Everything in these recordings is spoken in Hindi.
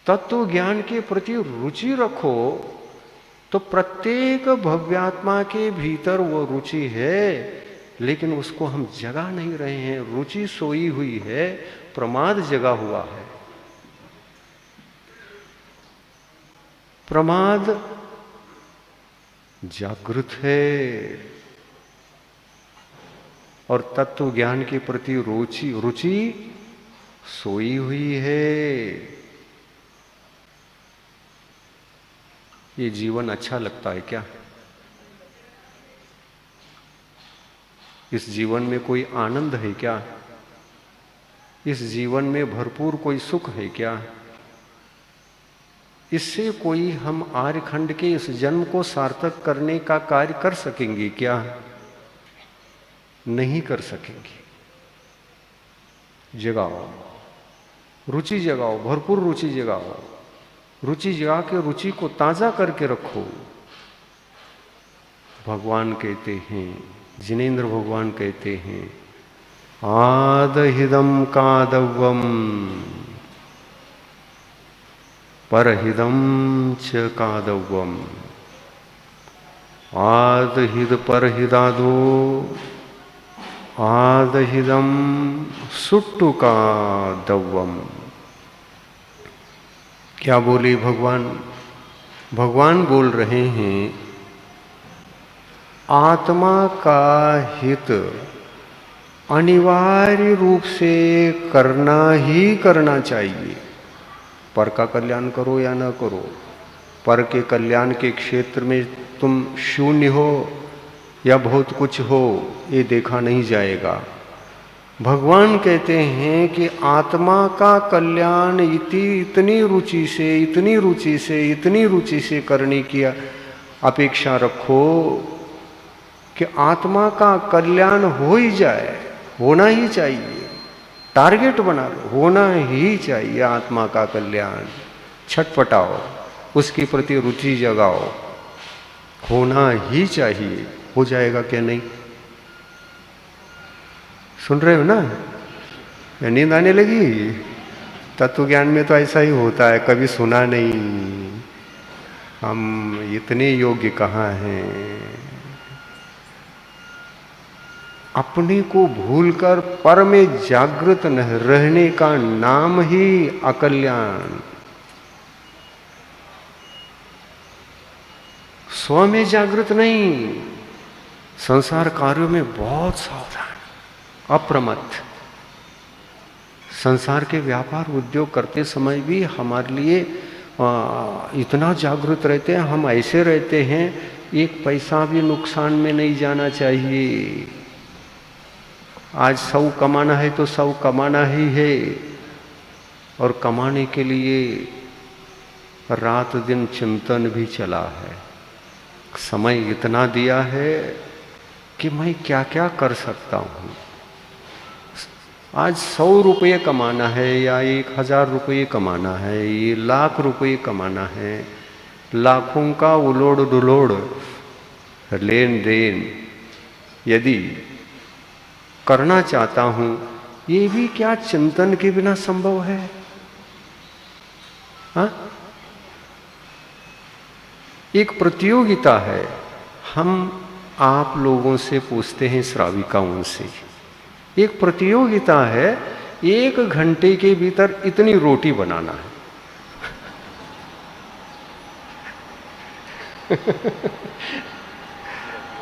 तत्व ज्ञान के प्रति रुचि रखो, तो प्रत्येक भव्यात्मा के भीतर वो रुचि है, लेकिन उसको हम जगा नहीं रहे हैं। रुचि सोई हुई है, प्रमाद जगा हुआ है। प्रमाद जागृत है और तत्व ज्ञान के प्रति रुचि सोई हुई है। ये जीवन अच्छा लगता है क्या? इस जीवन में कोई आनंद है क्या? इस जीवन में भरपूर कोई सुख है क्या? इससे कोई हम आर्यखंड के इस जन्म को सार्थक करने का कार्य कर सकेंगे क्या? नहीं कर सकेंगे। जगाओ, रुचि जगाओ, भरपूर रुचि जगाओ। रुचि जगा के रुचि को ताजा करके रखो। भगवान कहते हैं, जिनेन्द्र भगवान कहते हैं, आदहिदम कादव्वम परहिदम च कादव्वम। आदहिद परहिदादो आदहिदम सुट्टु कादव्वम। क्या बोले भगवान? भगवान बोल रहे हैं, आत्मा का हित अनिवार्य रूप से करना ही करना चाहिए। पर का कल्याण करो या न करो, पर के कल्याण के क्षेत्र में तुम शून्य हो या बहुत कुछ हो, ये देखा नहीं जाएगा। भगवान कहते हैं कि आत्मा का कल्याण इतनी रुचि से, इतनी रुचि से, इतनी रुचि से करने की अपेक्षा रखो कि आत्मा का कल्याण हो ही जाए, होना ही चाहिए। टारगेट बना लो, होना ही चाहिए आत्मा का कल्याण। छटपटाओ, उसके प्रति रुचि जगाओ, होना ही चाहिए। हो जाएगा क्या नहीं? सुन रहे हो ना? नींद आने लगी? तत्व ज्ञान में तो ऐसा ही होता है, कभी सुना नहीं। हम इतने योग्य कहाँ हैं? अपने को भूलकर पर में जागृत न रहने का नाम ही अकल्याण। स्व में जागृत नहीं, संसार कार्यों में बहुत सावधान, अप्रमत्त। संसार के व्यापार उद्योग करते समय भी हमारे लिए इतना जागृत रहते हैं, हम ऐसे रहते हैं, एक पैसा भी नुकसान में नहीं जाना चाहिए। आज 100 कमाना है तो 100 कमाना ही है, और कमाने के लिए रात दिन चिंतन भी चला है। समय इतना दिया है कि मैं क्या क्या कर सकता हूँ। आज 100 रुपये कमाना है या 1000 रुपये कमाना है, ये लाख रुपये कमाना है। लाखों का उलोड़ डुलोड़ लेन देन यदि करना चाहता हूँ, ये भी क्या चिंतन के बिना संभव है? हाँ? एक प्रतियोगिता है। हम आप लोगों से पूछते हैं, श्राविकाओं से, एक प्रतियोगिता है, 1 घंटे के भीतर इतनी रोटी बनाना है।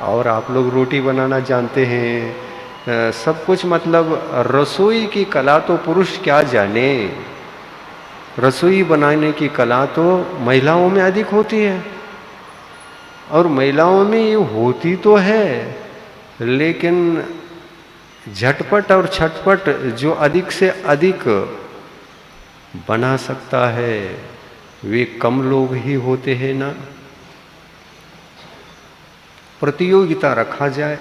और आप लोग रोटी बनाना जानते हैं, सब कुछ, मतलब रसोई की कला तो पुरुष क्या जाने, रसोई बनाने की कला तो महिलाओं में अधिक होती है। और महिलाओं में ये होती तो है, लेकिन झटपट और छटपट जो अधिक से अधिक बना सकता है, वे कम लोग ही होते हैं ना। प्रतियोगिता रखा जाए,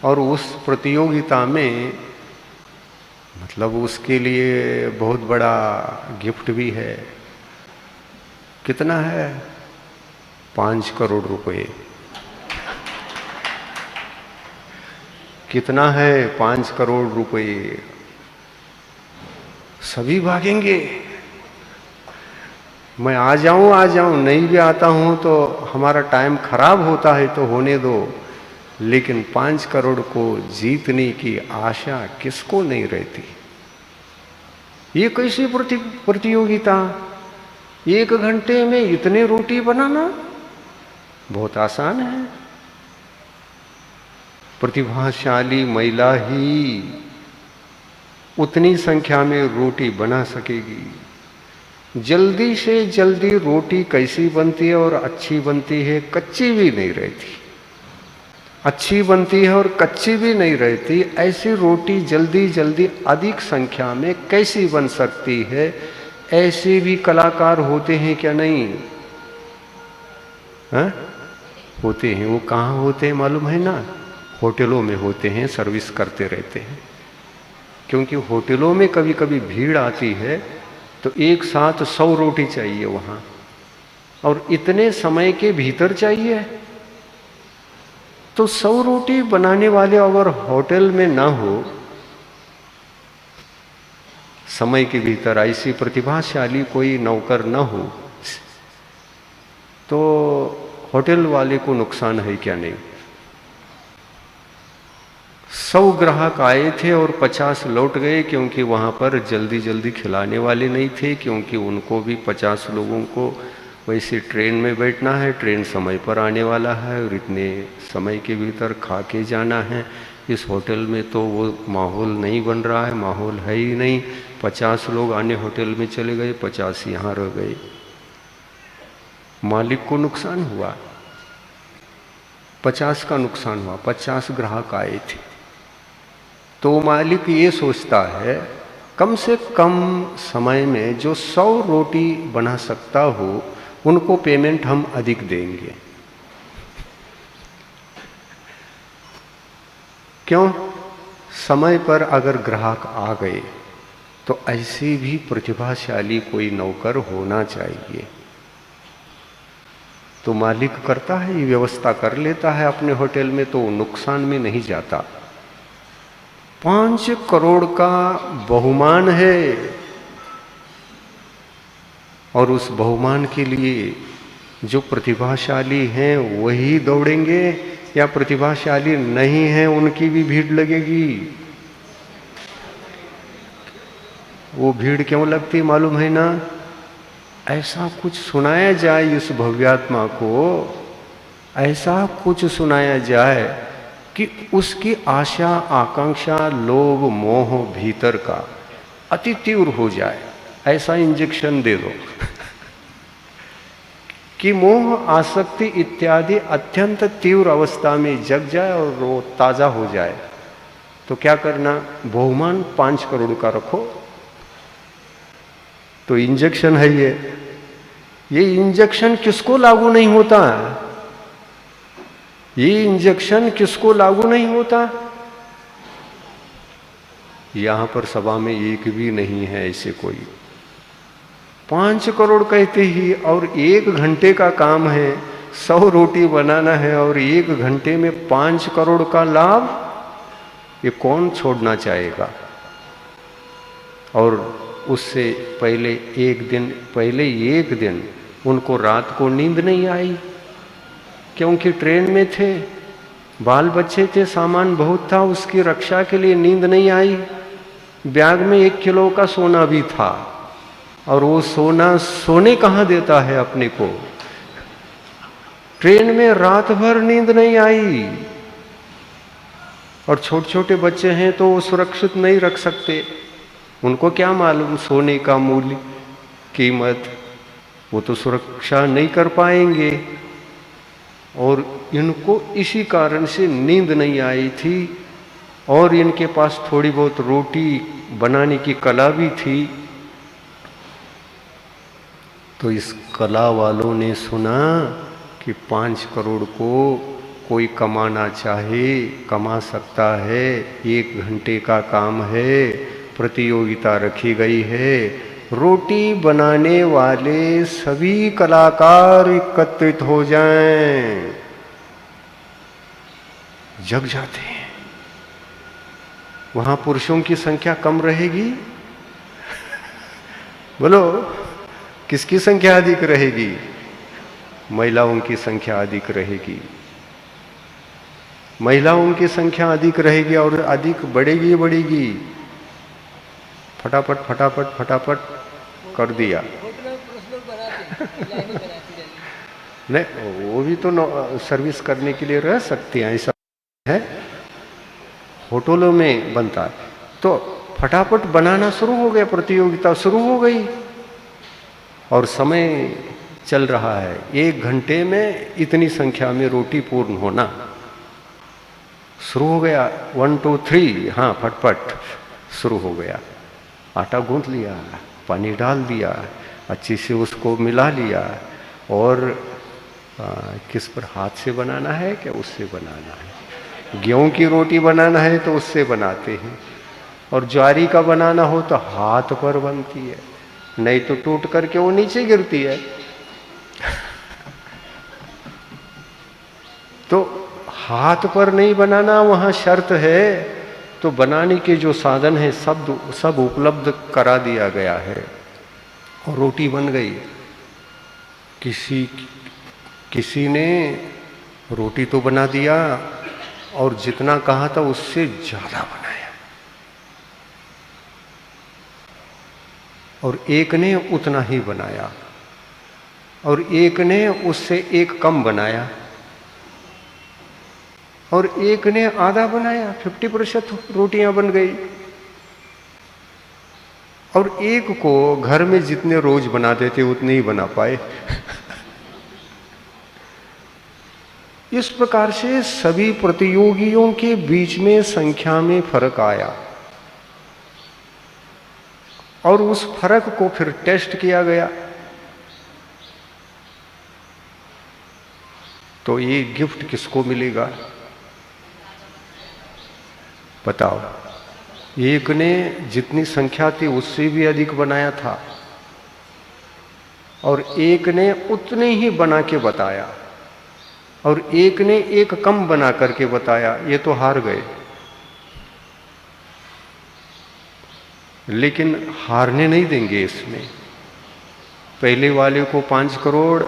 और उस प्रतियोगिता में मतलब उसके लिए बहुत बड़ा गिफ्ट भी है। कितना है? 5 करोड़ रुपए। कितना है? 5 करोड़ रुपए। सभी भागेंगे, मैं आ जाऊं नहीं भी आता हूं तो हमारा टाइम खराब होता है तो होने दो, लेकिन 5 करोड़ को जीतने की आशा किसको नहीं रहती। ये कैसी प्रतियोगिता। 1 घंटे में इतने रोटी बनाना बहुत आसान है। प्रतिभाशाली महिला ही उतनी संख्या में रोटी बना सकेगी। जल्दी से जल्दी रोटी कैसी बनती है और अच्छी बनती है, कच्ची भी नहीं रहती। अच्छी बनती है और कच्ची भी नहीं रहती, ऐसी रोटी जल्दी जल्दी अधिक संख्या में कैसी बन सकती है। ऐसे भी कलाकार होते हैं क्या नहीं? हाँ? होते हैं। वो कहाँ होते हैं मालूम है ना? होटलों में होते हैं, सर्विस करते रहते हैं। क्योंकि होटलों में कभी कभी भीड़ आती है तो एक साथ 100 रोटी चाहिए वहाँ, और इतने समय के भीतर चाहिए। तो 100 रोटी बनाने वाले अगर होटल में ना हो, समय के भीतर ऐसी प्रतिभाशाली कोई नौकर ना हो, तो होटल वाले को नुकसान है क्या नहीं? 100 ग्राहक आए थे और 50 लौट गए, क्योंकि वहाँ पर जल्दी जल्दी खिलाने वाले नहीं थे, क्योंकि उनको भी 50 लोगों को वैसे ट्रेन में बैठना है, ट्रेन समय पर आने वाला है और इतने समय के भीतर खा के जाना है। इस होटल में तो वो माहौल नहीं बन रहा है, माहौल है ही नहीं। 50 लोग आने होटल में चले गए, 50 यहाँ रह गए। मालिक को नुकसान हुआ, 50 का नुकसान हुआ। 50 ग्राहक आए थे तो मालिक ये सोचता है कम से कम समय में जो 100 रोटी बना सकता हो उनको पेमेंट हम अधिक देंगे। क्यों? समय पर अगर ग्राहक आ गए तो ऐसे भी प्रतिभाशाली कोई नौकर होना चाहिए। तो मालिक करता है, ये व्यवस्था कर लेता है अपने होटल में, तो नुकसान में नहीं जाता। 5 करोड़ का बहुमान है, और उस बहुमान के लिए जो प्रतिभाशाली हैं वही दौड़ेंगे, या प्रतिभाशाली नहीं हैं उनकी भी भीड़ लगेगी। वो भीड़ क्यों लगती मालूम है ना? ऐसा कुछ सुनाया जाए इस भव्यात्मा को, ऐसा कुछ सुनाया जाए कि उसकी आशा आकांक्षा लोभ मोह भीतर का अति तीव्र हो जाए। ऐसा इंजेक्शन दे दो कि मोह आसक्ति इत्यादि अत्यंत तीव्र अवस्था में जग जाए और वो ताजा हो जाए। तो क्या करना? बहुमान 5 करोड़ का रखो। तो इंजेक्शन है ये इंजेक्शन किसको लागू नहीं होता है? ये इंजेक्शन किसको लागू नहीं होता? यहां पर सभा में एक भी नहीं है ऐसे कोई। 5 करोड़ कहते ही, और 1 घंटे का काम है, 100 रोटी बनाना है, और 1 घंटे में 5 करोड़ का लाभ, ये कौन छोड़ना चाहेगा? और उससे पहले एक दिन उनको रात को नींद नहीं आई, क्योंकि ट्रेन में थे, बाल बच्चे थे, सामान बहुत था, उसकी रक्षा के लिए नींद नहीं आई। बैग में 1 किलो का सोना भी था, और वो सोना सोने कहाँ देता है अपने को? ट्रेन में रात भर नींद नहीं आई। और छोटे छोटे बच्चे हैं तो वो सुरक्षित नहीं रख सकते, उनको क्या मालूम सोने का मूल्य, कीमत, वो तो सुरक्षा नहीं कर पाएंगे। और इनको इसी कारण से नींद नहीं आई थी, और इनके पास थोड़ी बहुत रोटी बनाने की कला भी थी। तो इस कला वालों ने सुना कि 5 करोड़ को कोई कमाना चाहे कमा सकता है, 1 घंटे का काम है, प्रतियोगिता रखी गई है, रोटी बनाने वाले सभी कलाकार एकत्रित हो जाएं। जग जाते हैं। वहां पुरुषों की संख्या कम रहेगी? बोलो, किसकी संख्या अधिक रहेगी? महिलाओं की संख्या अधिक रहेगी। महिलाओं की संख्या अधिक रहेगी और अधिक बढ़ेगी बढ़ेगी। फटाफट फटाफट फटाफट कर दिया। नहीं, वो भी तो सर्विस करने के लिए रह सकती हैं, ऐसा है। होटलों में बनता है तो फटाफट बनाना शुरू हो गया, प्रतियोगिता शुरू हो गई और समय चल रहा है। 1 घंटे में इतनी संख्या में रोटी पूर्ण होना शुरू हो गया। 1 2 3, हाँ फटफट शुरू हो गया। आटा गूंथ लिया, पानी डाल दिया, अच्छी से उसको मिला लिया और किस पर, हाथ से बनाना है क्या उससे बनाना है? गेहूं की रोटी बनाना है तो उससे बनाते हैं, और ज्वारी का बनाना हो तो हाथ पर बनती है, नहीं तो टूट करके वो नीचे गिरती है। तो हाथ पर नहीं बनाना वहां शर्त है, तो बनाने के जो साधन है सब उपलब्ध करा दिया गया है और रोटी बन गई। किसी ने रोटी तो बना दिया और जितना कहा था उससे ज्यादा बनाया, और एक ने उतना ही बनाया और एक ने उससे एक कम बनाया और एक ने आधा बनाया। 50% रोटियां बन गई। और एक को घर में जितने रोज बनाते थे उतने ही बना पाए। इस प्रकार से सभी प्रतियोगियों के बीच में संख्या में फर्क आया और उस फर्क को फिर टेस्ट किया गया। तो ये गिफ्ट किसको मिलेगा बताओ? एक ने जितनी संख्या थी उससे भी अधिक बनाया था और एक ने उतने ही बना के बताया और एक ने एक कम बना करके बताया। ये तो हार गए। लेकिन हारने नहीं देंगे इसमें। पहले वाले को 5 करोड़,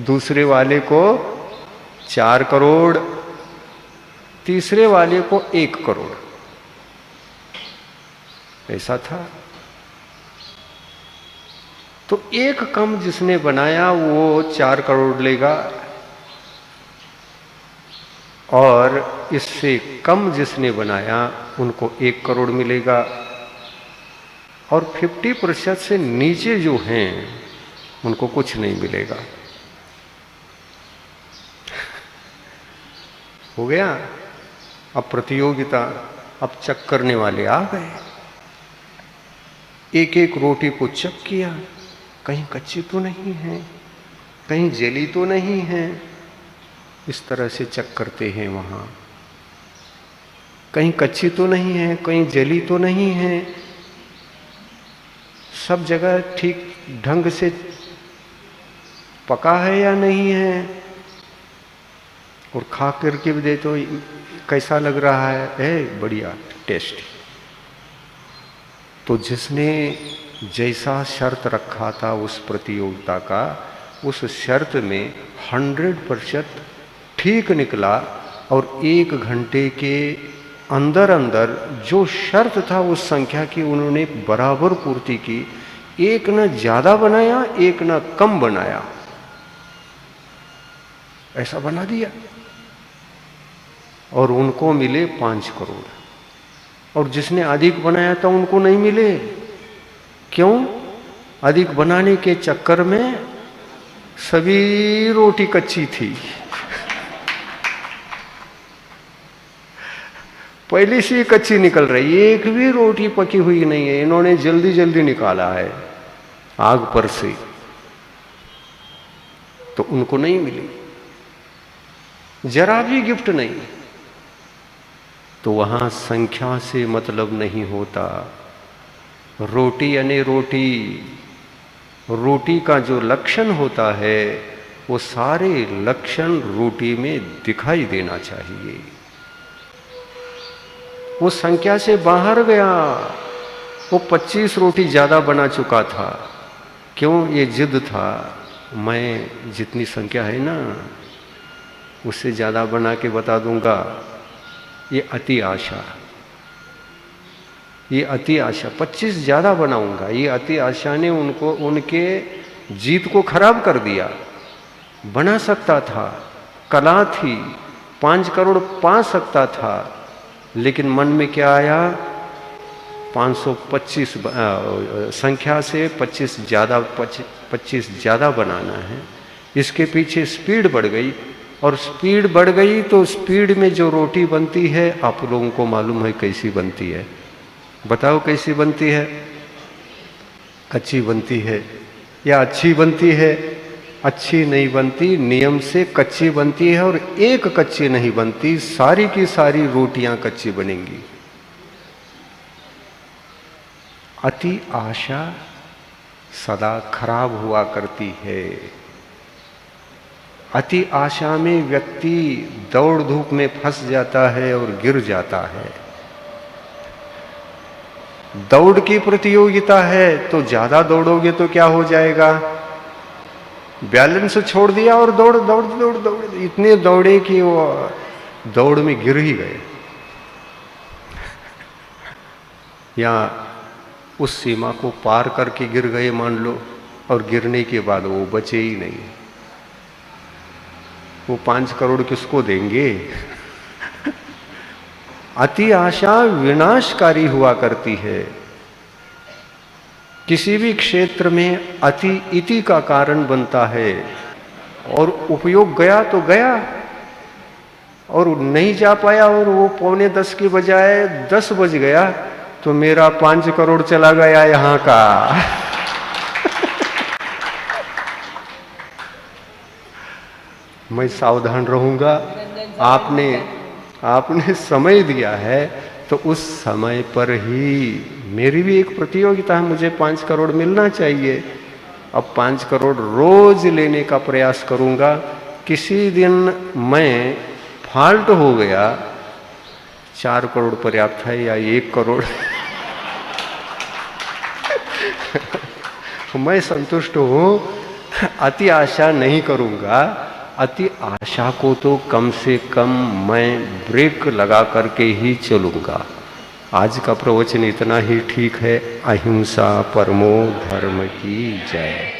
दूसरे वाले को 4 करोड़, तीसरे वाले को 1 करोड़, ऐसा था। तो एक कम जिसने बनाया वो 4 करोड़ लेगा और इससे कम जिसने बनाया उनको 1 करोड़ मिलेगा, और 50% से नीचे जो हैं उनको कुछ नहीं मिलेगा। हो गया। अब प्रतियोगिता, अब चेक करने वाले आ गए। एक एक रोटी को चेक किया, कहीं कच्ची तो नहीं है, कहीं जली तो नहीं है। इस तरह से चेक करते हैं वहां। कहीं कच्ची तो नहीं है, कहीं जली तो नहीं है, सब जगह ठीक ढंग से पका है या नहीं है। और खा करके भी दे तो कैसा लग रहा है, बढ़िया टेस्ट। तो जिसने जैसा शर्त रखा था उस प्रतियोगिता का, उस शर्त में 100% ठीक निकला और 1 घंटे के अंदर अंदर जो शर्त था उस संख्या की उन्होंने बराबर पूर्ति की। एक न ज्यादा बनाया, एक न कम बनाया, ऐसा बना दिया और उनको मिले 5 करोड़। और जिसने अधिक बनाया था उनको नहीं मिले। क्यों? अधिक बनाने के चक्कर में सभी रोटी कच्ची थी। पहले से कच्ची निकल रही, एक भी रोटी पकी हुई नहीं है। इन्होंने जल्दी जल्दी निकाला है आग पर से, तो उनको नहीं मिली, जरा भी गिफ्ट नहीं। तो वहां संख्या से मतलब नहीं होता। रोटी यानी रोटी, रोटी का जो लक्षण होता है वो सारे लक्षण रोटी में दिखाई देना चाहिए। वो संख्या से बाहर गया वो 25 रोटी ज़्यादा बना चुका था। क्यों? ये जिद था, मैं जितनी संख्या है ना उससे ज़्यादा बना के बता दूंगा। ये अति आशा, ये अति आशा, 25 ज़्यादा बनाऊंगा। ये अति आशा ने उनको, उनके जीत को खराब कर दिया। बना सकता था, कला थी, 5 करोड़ पा सकता था, लेकिन मन में क्या आया? 525 संख्या से 25 ज़्यादा बनाना है। इसके पीछे स्पीड बढ़ गई, और स्पीड बढ़ गई तो स्पीड में जो रोटी बनती है आप लोगों को मालूम है कैसी बनती है। बताओ कैसी बनती है? कच्ची बनती है या अच्छी बनती है? अच्छी नहीं बनती, नियम से कच्ची बनती है। और एक कच्ची नहीं बनती, सारी की सारी रोटियां कच्ची बनेंगी। अति आशा सदा खराब हुआ करती है। अति आशा में व्यक्ति दौड़ धूप में फंस जाता है और गिर जाता है। दौड़ की प्रतियोगिता है तो ज्यादा दौड़ोगे तो क्या हो जाएगा? बैलेंस छोड़ दिया और दौड़ दौड़ दौड़ दौड़, इतने दौड़े कि वो दौड़ में गिर ही गए, या उस सीमा को पार करके गिर गए मान लो, और गिरने के बाद वो बचे ही नहीं। वो 5 करोड़ किसको देंगे? अति आशा विनाशकारी हुआ करती है। किसी भी क्षेत्र में अति इति का कारण बनता है, और उपयोग गया तो गया, और नहीं जा पाया और वो 9:45 की बजाय 10 बज गया तो मेरा 5 करोड़ चला गया यहां का। मैं सावधान रहूंगा। आपने समय दिया है तो उस समय पर ही, मेरी भी एक प्रतियोगिता है, मुझे 5 करोड़ मिलना चाहिए। अब 5 करोड़ रोज लेने का प्रयास करूंगा। किसी दिन मैं फाल्ट हो गया, 4 करोड़ पर्याप्त है या 1 करोड़ मैं संतुष्ट हूं। अति आशा नहीं करूंगा। अति आशा को तो कम से कम मैं ब्रेक लगा करके ही चलूंगा। आज का प्रवचन इतना ही ठीक है। अहिंसा परमो धर्म की जय।